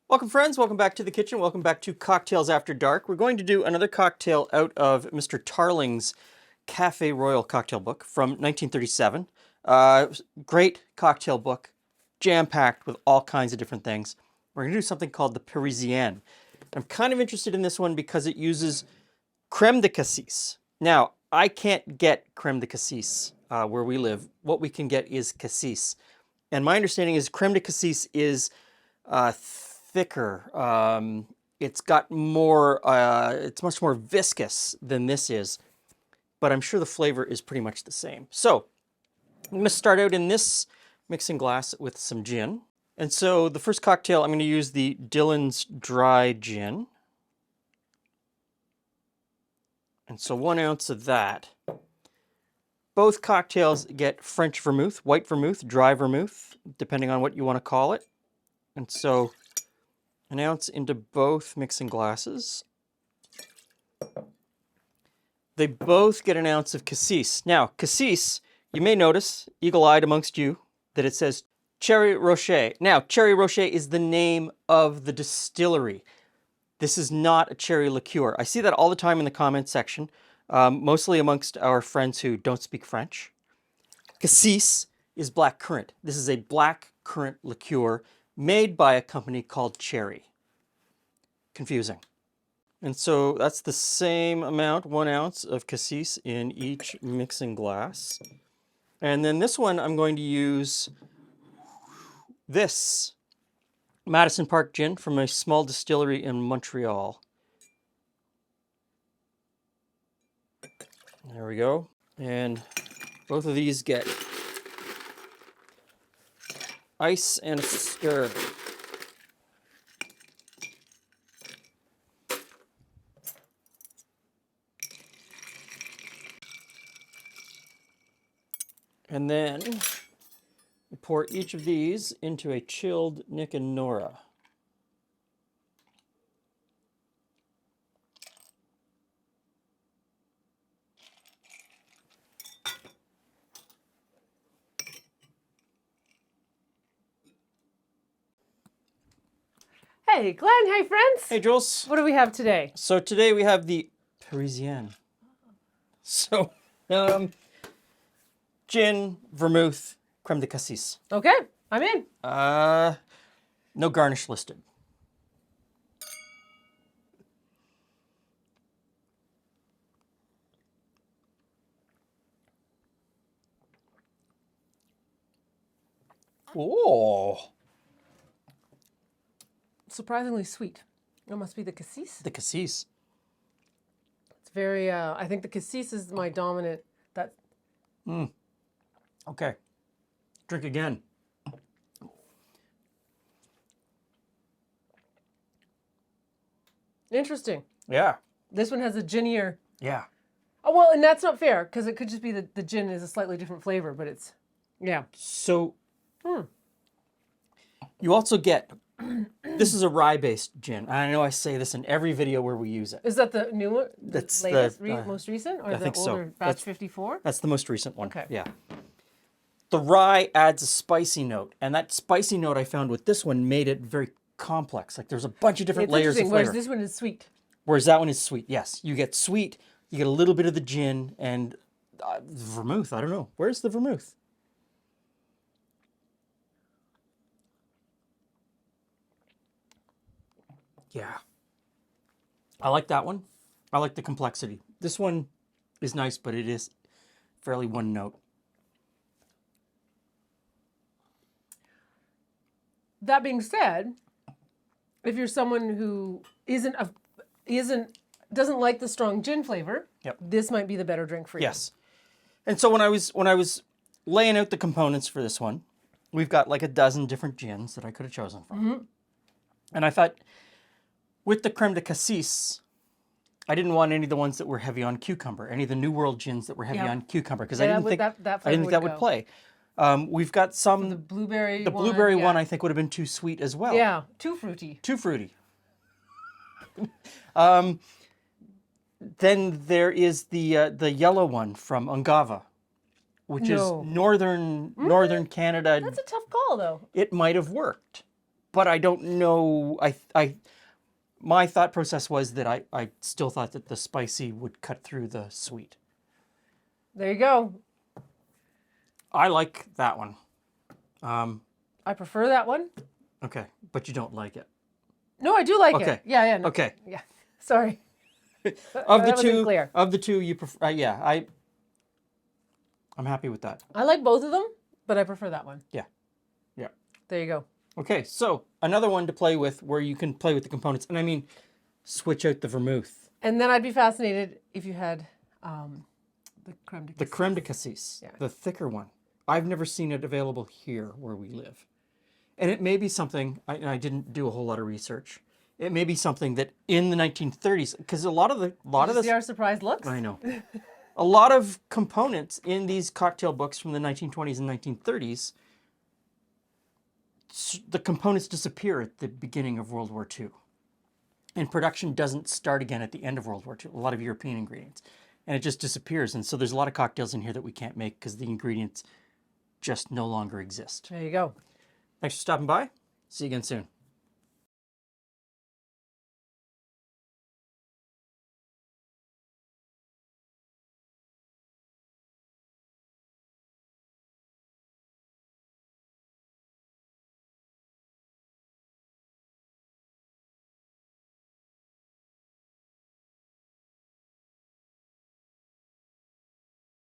Welcome friends, welcome back to the kitchen, welcome back to Cocktails After Dark. We're going to do another cocktail out of Mr. Tarling's Café Royal Cocktail Book from 1937. Great cocktail book, jam-packed with all kinds of different things. We're going to do something called the Parisian. I'm kind of interested in this one because it uses Creme de Cassis. Now, I can't get Creme de Cassis where we live. What we can get is Cassis. And my understanding is Creme de Cassis is thicker. It's got more, it's much more viscous than this is, but I'm sure the flavor is pretty much the same. So I'm going to start out in this mixing glass with some gin. And so the first cocktail, I'm going to use the Dillon's Dry Gin. And so 1 ounce of that. Both cocktails get French vermouth, white vermouth, dry vermouth, depending on what you want to call it. And so 1 ounce into both mixing glasses. They both get 1 ounce of Cassis. Now, Cassis, you may notice, eagle-eyed amongst you, that it says Cherry Rocher. Now, Cherry Rocher is the name of the distillery. This is not a cherry liqueur. I see that all the time in the comment section, mostly amongst our friends who don't speak French. Cassis is black currant. This is a black currant liqueur made by a company called Cherry. Confusing. And so that's the same amount, 1 ounce of Cassis in each mixing glass. And then this one, I'm going to use this Madison Park gin from a small distillery in Montreal. There we go. And both of these get ice and a stir. And then we pour each of these into a chilled Nick and Nora. Hey, Glenn. Hey, friends. Hey, Jules. What do we have today? So today we have the Parisian. So, gin, vermouth, creme de cassis. Okay, I'm in. No garnish listed. Oh, Surprisingly sweet. It must be the cassis. the cassis. It's very, I think the cassis is my dominant. That. Okay, drink again. Interesting. Yeah, This one has a ginier. yeah. Oh, well, and that's not fair because it could just be that the gin is a slightly different flavor, but it's, yeah. So you also get, this is a rye-based gin. I know I say this in every video where we use it. Is that the new one? That's latest, the, most recent? Or I the think so. older batch That's- 54? That's the most recent one. Okay. Yeah. The rye adds a spicy note, and that spicy note I found with this one made it very complex. Like there's a bunch of different It's layers of interesting, flavor. whereas this one is sweet. Whereas that one is sweet. Yes, you get sweet, you get a little bit of the gin, and vermouth. I don't know. Where's the vermouth? Yeah. I like that one. I like the complexity. This one is nice, but it is fairly one note. That being said, if you're someone who doesn't like the strong gin flavor, Yep. this might be the better drink for you. Yes. And so when I was laying out the components for this one, we've got like a dozen different gins that I could have chosen from. And I thought with the creme de cassis, I didn't want any of the ones that were heavy on cucumber, any of the New World gins that were heavy Yeah. on cucumber, because Yeah, I didn't think that I flavor didn't think that would would go. play. We've got some. The blueberry The one, blueberry yeah. one I think would have been too sweet as well. Yeah, too fruity. Too fruity. Then there is the yellow one from Ungava, which No. is northern Canada. That's a tough call, though. It might have worked. but I don't know. My thought process was that I still thought that the spicy would cut through the sweet. There you go. I like that one. I prefer that one. Okay, but you don't like it. No, I do like Okay. it. Yeah, yeah. No. Okay. Yeah. Sorry. Of the That wasn't two, clear. you prefer. Yeah, I'm happy with that. I like both of them, but I prefer that one. Yeah. Yeah. There you go. Okay, so another one to play with where you can play with the components, and I mean, switch out the vermouth. And then I'd be fascinated if you had the creme de The cassis. Creme de Cassis, Yeah. the thicker one. I've never seen it available here where we live. And it may be something, I didn't do a whole lot of research. It may be something that in the 1930s, because a lot of Did you this, see our surprised looks? I know, a lot of components in these cocktail books from the 1920s and 1930s, the components disappear at the beginning of World War II. And production doesn't start again at the end of World War II, a lot of European ingredients. And it just disappears. And so there's a lot of cocktails in here that we can't make because the ingredients just no longer exist. There you go. Thanks for stopping by. See you again soon.